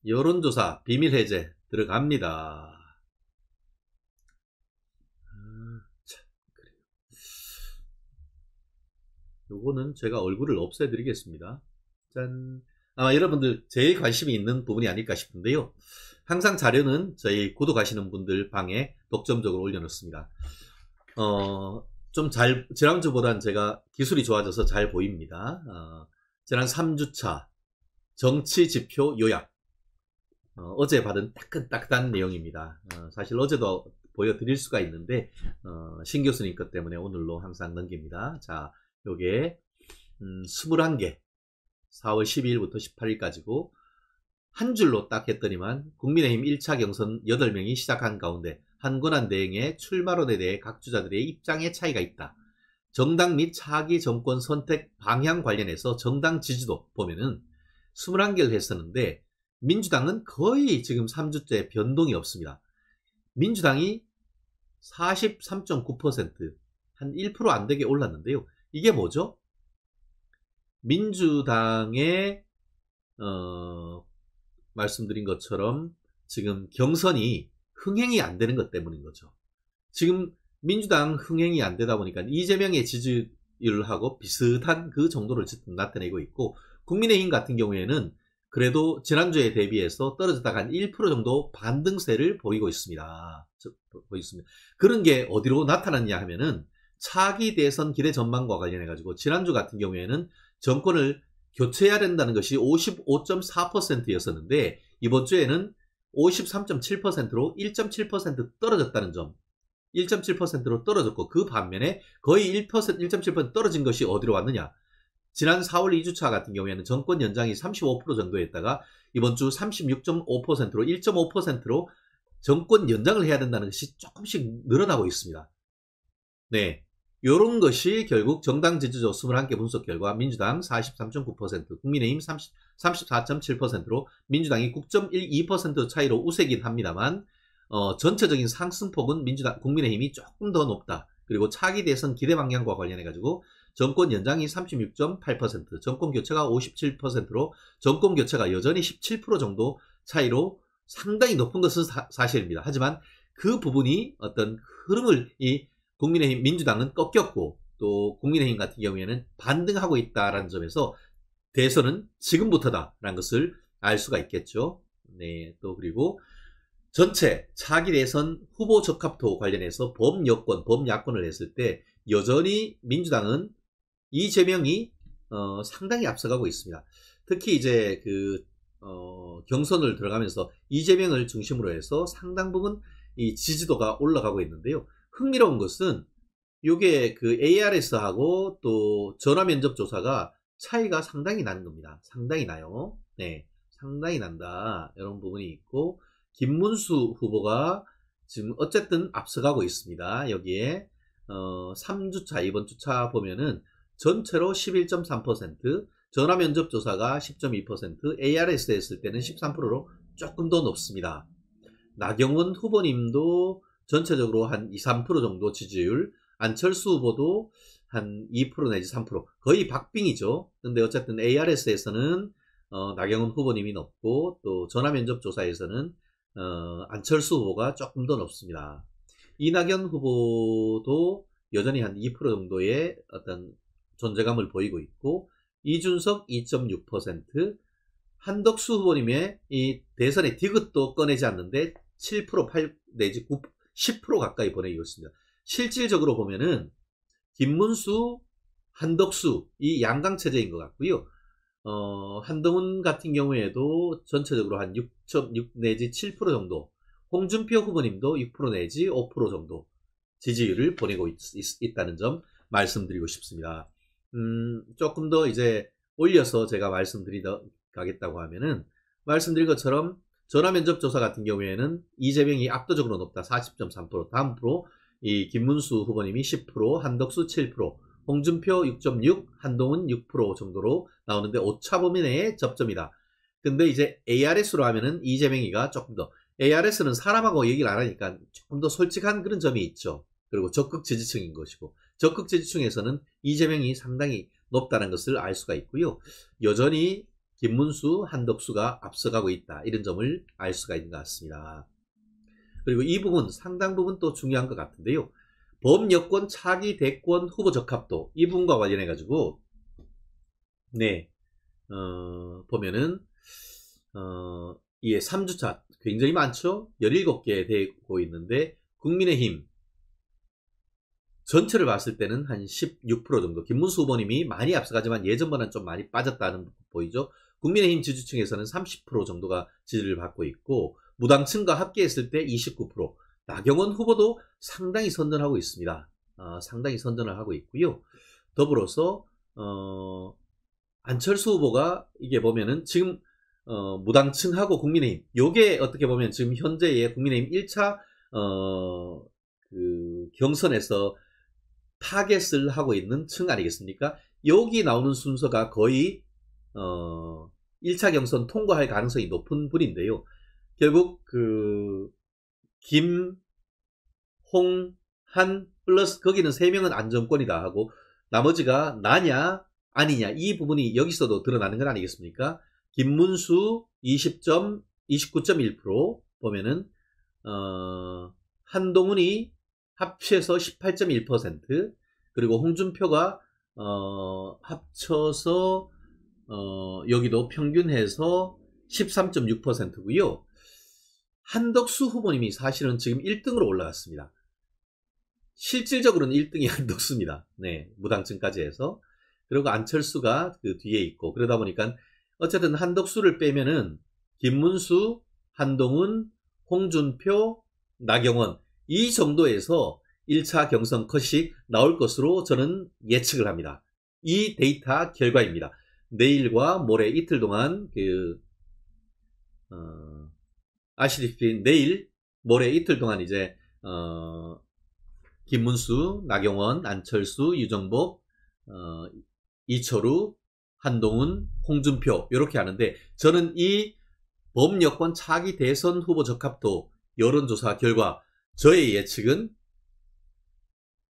여론조사 비밀 해제 들어갑니다. 참, 그래요. 요거는 제가 얼굴을 없애드리겠습니다. 짠. 아마 여러분들 제일 관심이 있는 부분이 아닐까 싶은데요. 항상 자료는 저희 구독하시는 분들 방에 독점적으로 올려놓습니다. 지난주보단 제가 기술이 좋아져서 잘 보입니다. 지난 3주차 정치지표 요약. 어제 받은 따끈따끈한 내용입니다. 사실 어제도 보여드릴 수가 있는데, 신 교수님 것 때문에 오늘로 항상 넘깁니다. 자, 요게, 21개, 4월 12일부터 18일까지고, 한 줄로 딱 했더니만, 국민의힘 1차 경선 8명이 시작한 가운데, 한 권한 대행의 출마론에 대해 각 주자들의 입장에 차이가 있다. 정당 및 차기 정권 선택 방향 관련해서 정당 지지도 보면은 21개를 했었는데, 민주당은 거의 지금 3주째 변동이 없습니다. 민주당이 43.9%, 한 1% 안 되게 올랐는데요. 이게 뭐죠? 민주당의 말씀드린 것처럼 지금 경선이 흥행이 안 되는 것 때문인 거죠. 지금 민주당 흥행이 안 되다 보니까 이재명의 지지율하고 비슷한 그 정도를 나타내고 있고, 국민의힘 같은 경우에는 그래도 지난주에 대비해서 떨어졌다가 한 1% 정도 반등세를 보이고 있습니다. 그런 게 어디로 나타났냐 하면은 차기 대선 기대 전망과 관련해가지고 지난주 같은 경우에는 정권을 교체해야 된다는 것이 55.4%였었는데 이번 주에는 53.7%로 1.7% 떨어졌다는 점. 1.7%로 떨어졌고 그 반면에 거의 1.7% 떨어진 것이 어디로 왔느냐. 지난 4월 2주차 같은 경우에는 정권 연장이 35% 정도였다가 이번 주 36.5%로 1.5%로 정권 연장을 해야 된다는 것이 조금씩 늘어나고 있습니다. 네, 요런 것이 결국 정당 지지조 21개 분석 결과 민주당 43.9%, 국민의힘 34.7%로 민주당이 9.12% 차이로 우세긴 합니다만 전체적인 상승폭은 국민의힘이 조금 더 높다. 그리고 차기 대선 기대 방향과 관련해가지고 정권 연장이 36.8%, 정권 교체가 57%로 정권 교체가 여전히 17% 정도 차이로 상당히 높은 것은 사실입니다. 하지만 그 부분이 어떤 흐름을 국민의힘, 민주당은 꺾였고 또 국민의힘 같은 경우에는 반등하고 있다라는 점에서 대선은 지금부터다라는 것을 알 수가 있겠죠. 네, 또 그리고 전체 차기 대선 후보 적합도 관련해서 범여권, 범야권을 했을 때 여전히 민주당은 이재명이 상당히 앞서가고 있습니다. 특히 이제 경선을 들어가면서 이재명을 중심으로 해서 상당 부분 이 지지도가 올라가고 있는데요. 흥미로운 것은 요게 ARS하고 또 전화 면접 조사가 차이가 상당히 나는 겁니다. 상당히 나요. 네, 상당히 난다. 이런 부분이 있고 김문수 후보가 지금 어쨌든 앞서가고 있습니다. 여기에 3주차, 이번 주차 보면은 전체로 11.3%, 전화 면접 조사가 10.2%, ARS 했을 때는 13%로 조금 더 높습니다. 나경원 후보님도 전체적으로 한 2, 3% 정도 지지율, 안철수 후보도 한 2% 내지 3%, 거의 박빙이죠. 근데 어쨌든 ARS에서는 나경원 후보님이 높고 또 전화 면접 조사에서는 안철수 후보가 조금 더 높습니다. 이낙연 후보도 여전히 한 2% 정도의 어떤 존재감을 보이고 있고, 이준석 2.6%, 한덕수 후보님의 이 대선의 디귿도 꺼내지 않는데 7%, 8 내지 9, 10% 가까이 보내고 있습니다. 실질적으로 보면은 김문수, 한덕수 이 양강체제인 것 같고요. 한동훈 같은 경우에도 전체적으로 한 6.6 내지 7% 정도, 홍준표 후보님도 6% 내지 5% 정도 지지율을 보내고 있다는 점 말씀드리고 싶습니다. 조금 더 이제 올려서 제가 말씀드리겠다고 하면은 말씀드린 것처럼 전화 면접 조사 같은 경우에는 이재명이 압도적으로 높다. 40.3%, 다음으로 이 김문수 후보님이 10%, 한덕수 7%, 홍준표 6.6, 한동훈 6% 정도로 나오는데 오차 범위 내의 접점이다. 근데 이제 ARS로 하면은 이재명이가 조금 더, ARS는 사람하고 얘기를 안 하니까 조금 더 솔직한 그런 점이 있죠. 그리고 적극 지지층인 것이고, 적극 지지층에서는 이재명이 상당히 높다는 것을 알 수가 있고요. 여전히 김문수, 한덕수가 앞서가고 있다. 이런 점을 알 수가 있는 것 같습니다. 그리고 이 부분 상당 부분 또 중요한 것 같은데요. 범여권 차기 대권 후보 적합도 이 부분과 관련해 가지고 네 보면은 이게 3주차 굉장히 많죠. 17개 되고 있는데 국민의힘 전체를 봤을 때는 한 16% 정도 김문수 후보님이 많이 앞서가지만 예전보다는 좀 많이 빠졌다는 보이죠. 국민의힘 지지층에서는 30% 정도가 지지를 받고 있고 무당층과 합계했을 때 29%. 나경원 후보도 상당히 선전하고 있습니다. 상당히 선전을 하고 있고요. 더불어서 안철수 후보가 이게 보면은 지금 무당층하고 국민의힘 요게 어떻게 보면 지금 현재의 국민의힘 1차 그 경선에서 타겟을 하고 있는 층 아니겠습니까? 여기 나오는 순서가 거의 1차 경선 통과할 가능성이 높은 분인데요. 결국 그 김, 홍, 한 플러스 거기는 3명은 안정권이다 하고 나머지가 나냐 아니냐 이 부분이 여기서도 드러나는 건 아니겠습니까? 김문수 29.1% 보면은 한동훈이 합쳐서 18.1% 그리고 홍준표가 합쳐서 여기도 평균해서 13.6%고요. 한덕수 후보님이 사실은 지금 1등으로 올라갔습니다. 실질적으로는 1등이 한덕수입니다. 네, 무당층까지 해서. 그리고 안철수가 그 뒤에 있고 그러다 보니까 어쨌든 한덕수를 빼면은 김문수, 한동훈, 홍준표, 나경원 이 정도에서 1차 경선 컷이 나올 것으로 저는 예측을 합니다. 이 데이터 결과입니다. 내일과 모레 이틀 동안 아시다시피 내일 모레 이틀 동안 이제 김문수, 나경원, 안철수, 유정복, 이철우, 한동훈, 홍준표 이렇게 하는데 저는 이 범여권 차기 대선 후보 적합도 여론조사 결과 저의 예측은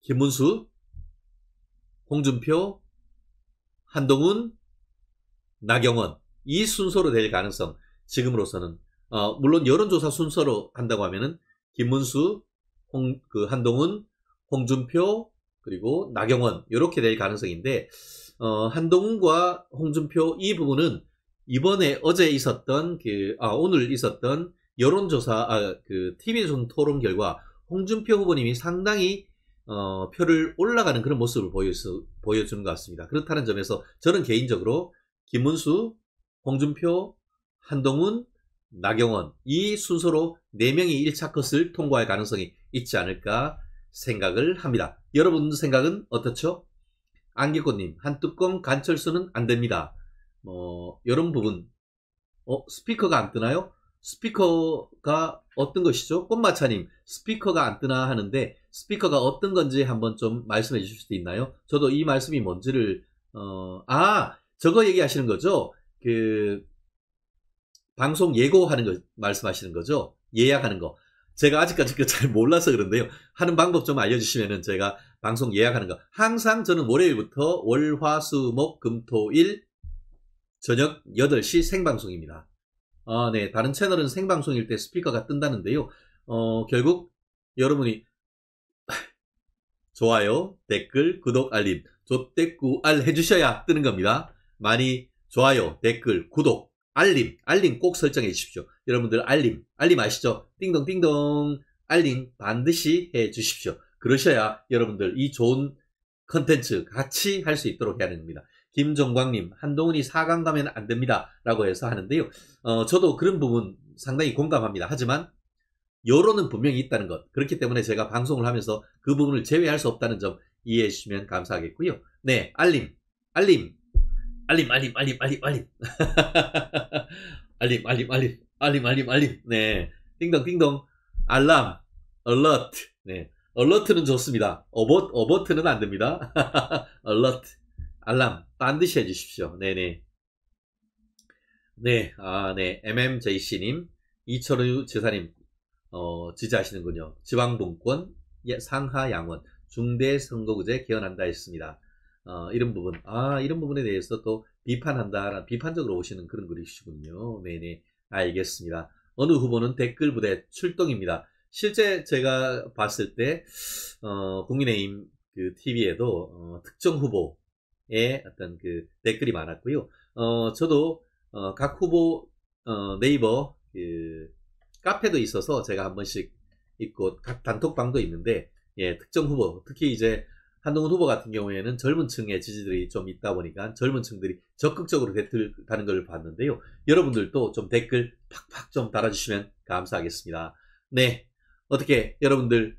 김문수, 홍준표, 한동훈, 나경원 이 순서로 될 가능성 지금으로서는 물론 여론조사 순서로 한다고 하면은 김문수, 한동훈, 홍준표 그리고 나경원 이렇게 될 가능성인데 한동훈과 홍준표 이 부분은 이번에 어제 있었던 오늘 있었던 여론조사 TV조선 토론 결과 홍준표 후보님이 상당히 표를 올라가는 그런 모습을 보여주는 것 같습니다. 그렇다는 점에서 저는 개인적으로 김문수, 홍준표, 한동훈, 나경원 이 순서로 4명이 1차 컷을 통과할 가능성이 있지 않을까 생각을 합니다. 여러분 생각은 어떻죠? 안개꽃님 한뚜껑 간철수는 안됩니다. 이런 부분 스피커가 안 뜨나요? 스피커가 어떤 것이죠? 꽃마차님 스피커가 안 뜨나 하는데 스피커가 어떤 건지 한번 좀 말씀해 주실 수 있나요? 저도 이 말씀이 뭔지를 저거 얘기하시는 거죠? 방송 예고하는 거 말씀하시는 거죠? 예약하는 거. 제가 아직까지 잘 몰라서 그런데요. 하는 방법 좀 알려주시면은 제가 방송 예약하는 거. 항상 저는 월요일부터 월, 화, 수, 목, 금, 토, 일 저녁 8시 생방송입니다. 네. 다른 채널은 생방송일 때 스피커가 뜬다는데요. 결국 여러분이 좋아요, 댓글, 구독, 알림, 조댓구알 해주셔야 뜨는 겁니다. 많이 좋아요, 댓글, 구독, 알림 꼭 설정해 주십시오. 여러분들 알림 아시죠? 띵동띵동 알림 반드시 해 주십시오. 그러셔야 여러분들 이 좋은 컨텐츠 같이 할 수 있도록 해야 됩니다. 김종광님 한동훈이 4강 가면 안 됩니다 라고 해서 하는데요. 저도 그런 부분 상당히 공감합니다. 하지만 여론은 분명히 있다는 것. 그렇기 때문에 제가 방송을 하면서 그 부분을 제외할 수 없다는 점 이해해 주시면 감사하겠고요. 네, 알림. 알림. 네. 띵동띵동. 알람. 얼러트. 네. 얼러트는 좋습니다. 어버트는 안 됩니다. 얼러트. 알람. 반드시 해주십시오. 네네. 네. 네. MMJC님. 이철우 지사님. 지지하시는군요. 지방분권, 상하 양원, 중대선거구제 개헌한다 했습니다. 이런 부분, 이런 부분에 대해서 또 비판한다, 비판적으로 오시는 그런 글이시군요. 네네, 알겠습니다. 어느 후보는 댓글 부대 출동입니다. 실제 제가 봤을 때 국민의힘 그 TV에도 특정 후보의 어떤 그 댓글이 많았고요. 저도 각 후보 네이버 그 카페도 있어서 제가 한 번씩 있고 각 단톡방도 있는데, 예, 특정 후보, 특히 이제 한동훈 후보 같은 경우에는 젊은 층의 지지들이 좀 있다 보니까 젊은 층들이 적극적으로 댓글 다는 걸 봤는데요. 여러분들도 좀 댓글 팍팍 좀 달아주시면 감사하겠습니다. 네, 어떻게 여러분들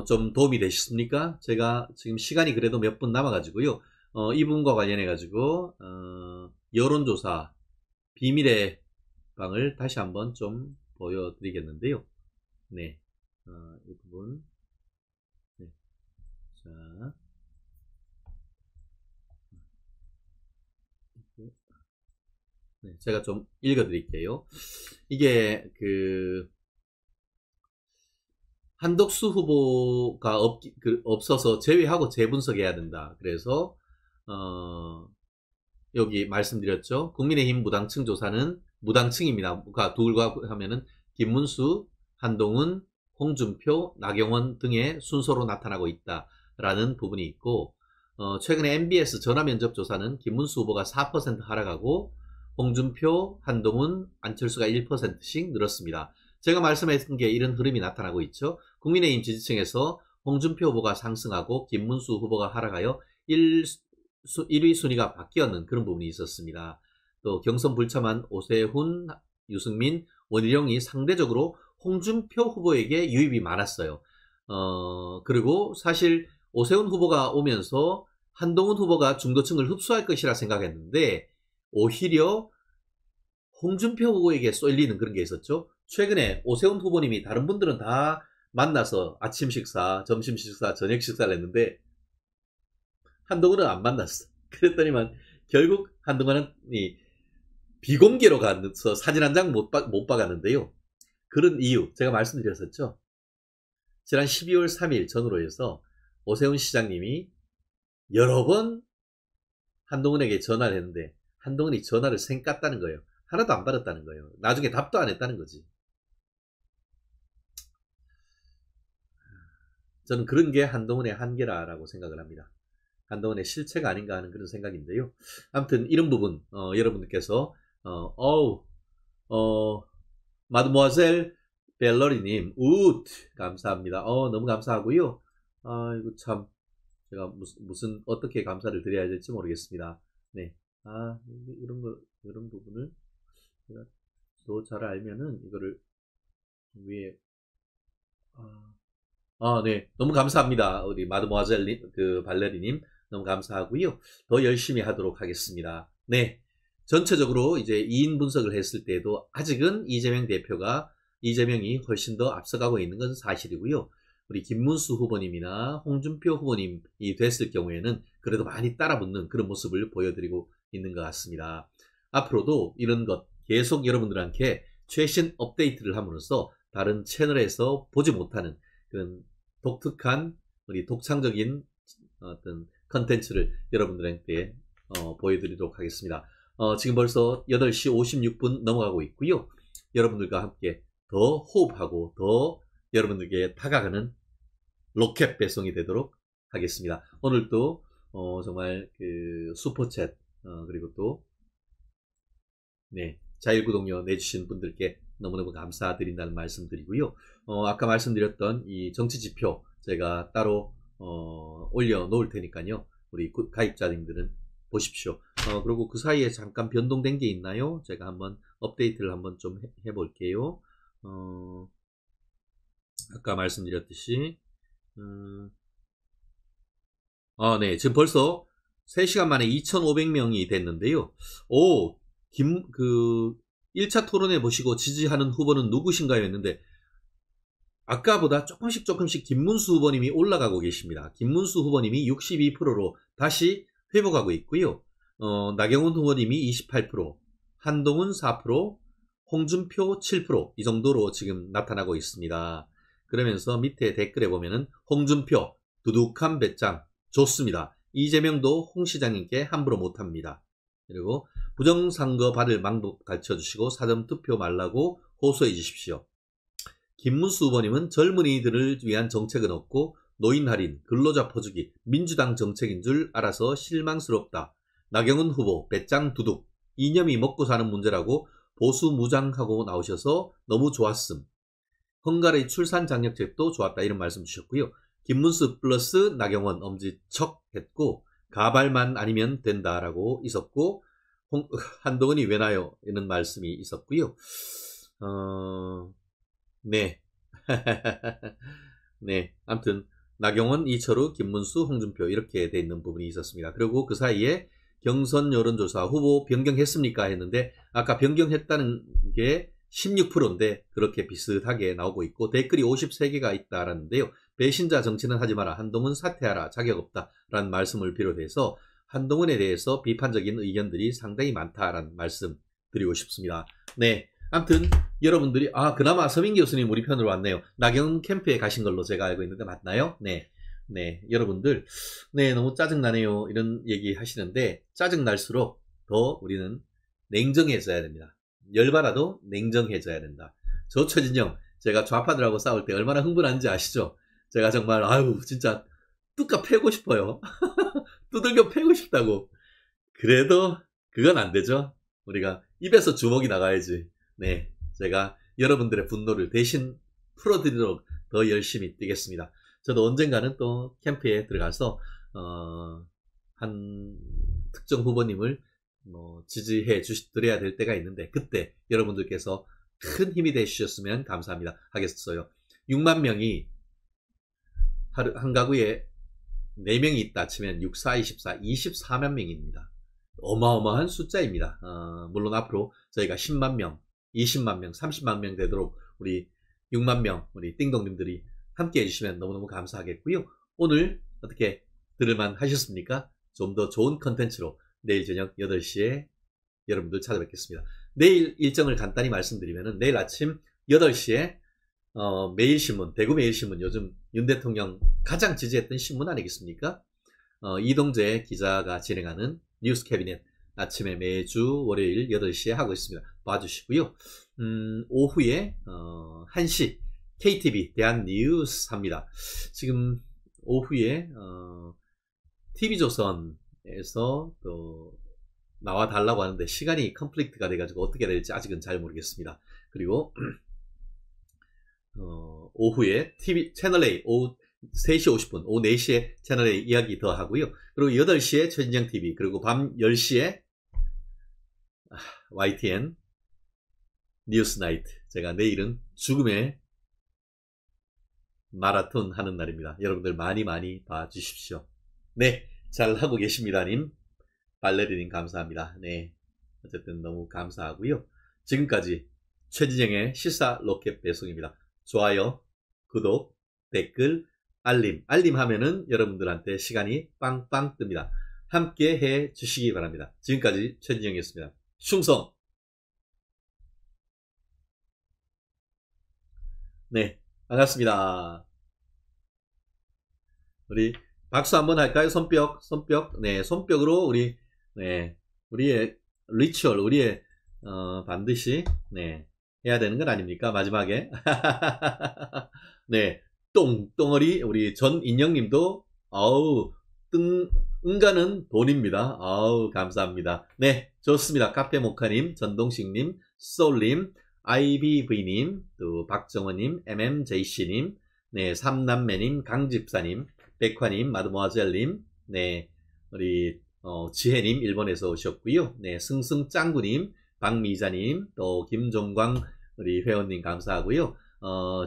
좀 도움이 되셨습니까? 제가 지금 시간이 그래도 몇 분 남아가지고요. 이 부분과 관련해가지고 여론조사 비밀의 방을 다시 한번 좀 보여드리겠는데요. 네, 이 부분. 네. 자, 네, 제가 좀 읽어드릴게요. 이게 그 한덕수 후보가 없어서 제외하고 재분석해야 된다. 그래서 여기 말씀드렸죠. 국민의힘 무당층 조사는 무당층입니다. 둘과 하면은 김문수, 한동훈, 홍준표, 나경원 등의 순서로 나타나고 있다라는 부분이 있고, 최근에 MBS 전화면접 조사는 김문수 후보가 4% 하락하고 홍준표, 한동훈, 안철수가 1%씩 늘었습니다. 제가 말씀했던 게 이런 흐름이 나타나고 있죠. 국민의힘 지지층에서 홍준표 후보가 상승하고 김문수 후보가 하락하여 1위 순위가 바뀌었는 그런 부분이 있었습니다. 또 경선 불참한 오세훈, 유승민, 원희룡이 상대적으로 홍준표 후보에게 유입이 많았어요. 그리고 사실 오세훈 후보가 오면서 한동훈 후보가 중도층을 흡수할 것이라 생각했는데 오히려 홍준표 후보에게 쏠리는 그런 게 있었죠. 최근에 오세훈 후보님이 다른 분들은 다 만나서 아침 식사, 점심 식사, 저녁 식사를 했는데 한동훈은 안 만났어. 그랬더니만 결국 한동훈이 비공개로 가서 사진 한 장 못 박았는데요. 그런 이유 제가 말씀드렸었죠. 지난 12월 3일 전후로 해서 오세훈 시장님이 여러 번 한동훈에게 전화를 했는데 한동훈이 전화를 생 깠다는 거예요. 하나도 안 받았다는 거예요. 나중에 답도 안 했다는 거지. 저는 그런 게 한동훈의 한계라고 생각을 합니다. 한동훈의 실체가 아닌가 하는 그런 생각인데요. 아무튼 이런 부분 여러분들께서 마드모아젤 벨러리님 감사합니다. 너무 감사하고요. 이거 참 제가 무슨 어떻게 감사를 드려야 될지 모르겠습니다. 네, 이런 부분을 제가 더 잘 알면은 이거를 위에 네, 너무 감사합니다. 우리 마드모아젤 그 발레리님 너무 감사하고요. 더 열심히 하도록 하겠습니다. 네, 전체적으로 이제 2인 분석을 했을 때도 아직은 이재명이 훨씬 더 앞서가고 있는 것은 사실이고요. 우리 김문수 후보님이나 홍준표 후보님이 됐을 경우에는 그래도 많이 따라붙는 그런 모습을 보여드리고 있는 것 같습니다. 앞으로도 이런 것 계속 여러분들한테 최신 업데이트를 함으로써 다른 채널에서 보지 못하는 그런 독특한 우리 독창적인 어떤 컨텐츠를 여러분들한테 보여드리도록 하겠습니다. 지금 벌써 8시 56분 넘어가고 있고요. 여러분들과 함께 더 호흡하고 더 여러분들께 다가가는 로켓 배송이 되도록 하겠습니다. 오늘도 정말 그 슈퍼챗 그리고 또 네, 자율구독료 내주신 분들께 너무너무 감사드린다는 말씀 드리고요. 아까 말씀드렸던 이 정치지표 제가 따로 올려 놓을 테니까요. 우리 가입자님들은 보십시오. 그리고 그 사이에 잠깐 변동된 게 있나요? 제가 한번 업데이트를 한번 좀 해볼게요. 아까 말씀드렸듯이 네, 지금 벌써 3시간 만에 2,500명이 됐는데요. 1차 토론회 보시고 지지하는 후보는 누구신가요? 했는데 아까보다 조금씩 김문수 후보님이 올라가고 계십니다. 김문수 후보님이 62%로 다시 회복하고 있고요. 나경원 후보님이 28%, 한동훈 4%, 홍준표 7% 이 정도로 지금 나타나고 있습니다. 그러면서 밑에 댓글에 보면은 홍준표 두둑한 배짱 좋습니다. 이재명도 홍 시장님께 함부로 못합니다. 그리고 부정선거 받을 방법 가르쳐주시고 사전투표 말라고 호소해 주십시오. 김문수 후보님은 젊은이들을 위한 정책은 없고 노인 할인, 근로자 퍼주기, 민주당 정책인 줄 알아서 실망스럽다. 나경원 후보 배짱 두둑, 이념이 먹고 사는 문제라고 보수 무장하고 나오셔서 너무 좋았음. 헝가리 출산 장려책도 좋았다 이런 말씀 주셨고요. 김문수 플러스 나경원 엄지척 했고 가발만 아니면 된다라고 있었고 한동훈이 왜 나요? 이런 말씀이 있었고요. 네. 네. 아무튼 나경원, 이철우, 김문수, 홍준표 이렇게 돼 있는 부분이 있었습니다. 그리고 그 사이에 경선 여론조사 후보 변경했습니까? 했는데 아까 변경했다는 게 16%인데 그렇게 비슷하게 나오고 있고 댓글이 53개가 있다라는데요. 배신자 정치는 하지 마라. 한동훈 사퇴하라. 자격 없다. 라는 말씀을 비롯해서 한동훈에 대해서 비판적인 의견들이 상당히 많다라는 말씀 드리고 싶습니다. 네. 아무튼 여러분들이 그나마 서민 교수님 우리 편으로 왔네요. 나경원 캠프에 가신 걸로 제가 알고 있는데 맞나요? 네. 네. 여러분들 너무 짜증나네요. 이런 얘기 하시는데 짜증날수록 더 우리는 냉정해져야 됩니다. 열받아도 냉정해져야 된다. 저 최진영 제가 좌파들하고 싸울 때 얼마나 흥분한지 아시죠? 제가 정말 진짜 뚜까 패고 싶어요. 두들겨 패고 싶다고. 그래도 그건 안 되죠. 우리가 입에서 주먹이 나가야지. 네, 제가 여러분들의 분노를 대신 풀어드리도록 더 열심히 뛰겠습니다. 저도 언젠가는 또 캠프에 들어가서 한 특정 후보님을 지지해 드려야 될 때가 있는데 그때 여러분들께서 큰 힘이 되주셨으면 감사합니다 하겠어요. 6만 명이 한 가구에 4명이 있다 치면 6, 4, 24, 24만 명입니다. 어마어마한 숫자입니다. 물론 앞으로 저희가 10만 명, 20만 명, 30만 명 되도록 우리 6만 명, 우리 띵동님들이 함께 해주시면 너무너무 감사하겠고요. 오늘 어떻게 들을만 하셨습니까? 좀 더 좋은 컨텐츠로 내일 저녁 8시에 여러분들 찾아뵙겠습니다. 내일 일정을 간단히 말씀드리면 내일 아침 8시에 매일신문, 대구 매일신문 요즘 윤 대통령 가장 지지했던 신문 아니겠습니까? 이동재 기자가 진행하는 뉴스 캐비넷 아침에 매주 월요일 8시에 하고 있습니다. 봐주시고요. 오후에 1시 KTV 대한뉴스 합니다. 지금 오후에 TV조선에서 또 나와달라고 하는데 시간이 컨플릭트가 돼가지고 어떻게 될지 아직은 잘 모르겠습니다. 그리고 오후에 TV 채널A 오후 3시 50분 오후 4시에 채널A 이야기 더 하고요. 그리고 8시에 최진영 TV 그리고 밤 10시에 YTN 뉴스 나이트. 제가 내일은 죽음의 마라톤 하는 날입니다. 여러분들 많이 봐주십시오. 네, 잘 하고 계십니다 님. 발레리님 감사합니다. 네, 어쨌든 너무 감사하고요. 지금까지 최진영의 시사 로켓 배송입니다. 좋아요, 구독, 댓글, 알림 하면은 여러분들한테 시간이 빵빵 뜹니다. 함께 해 주시기 바랍니다. 지금까지 최진영이었습니다. 충성! 네, 반갑습니다. 우리 박수 한번 할까요? 손뼉. 네, 손뼉으로 우리의 리추얼, 우리의 반드시 해야 되는 건 아닙니까? 마지막에 네, 똥덩어리 우리 전인영님도 응가는 돈입니다. 감사합니다. 네, 좋습니다. 카페모카님, 전동식님, 소울님, IBV님, 또 박정원님, MMJC님, 네, 삼남매님, 강집사님, 백화님, 마드모아젤님, 네, 우리 지혜님 일본에서 오셨고요. 네, 승승짱구님, 박미자님, 또 김종광 우리 회원님 감사하고요.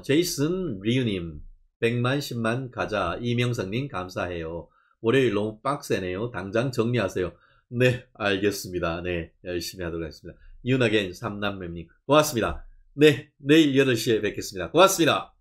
제이슨 리우님 100만 10만 가자. 이명성님 감사해요. 월요일 너무 빡세네요. 당장 정리하세요. 네, 알겠습니다. 네, 열심히 하도록 하겠습니다. 윤하겐 삼남매님 고맙습니다. 네, 내일 8시에 뵙겠습니다. 고맙습니다.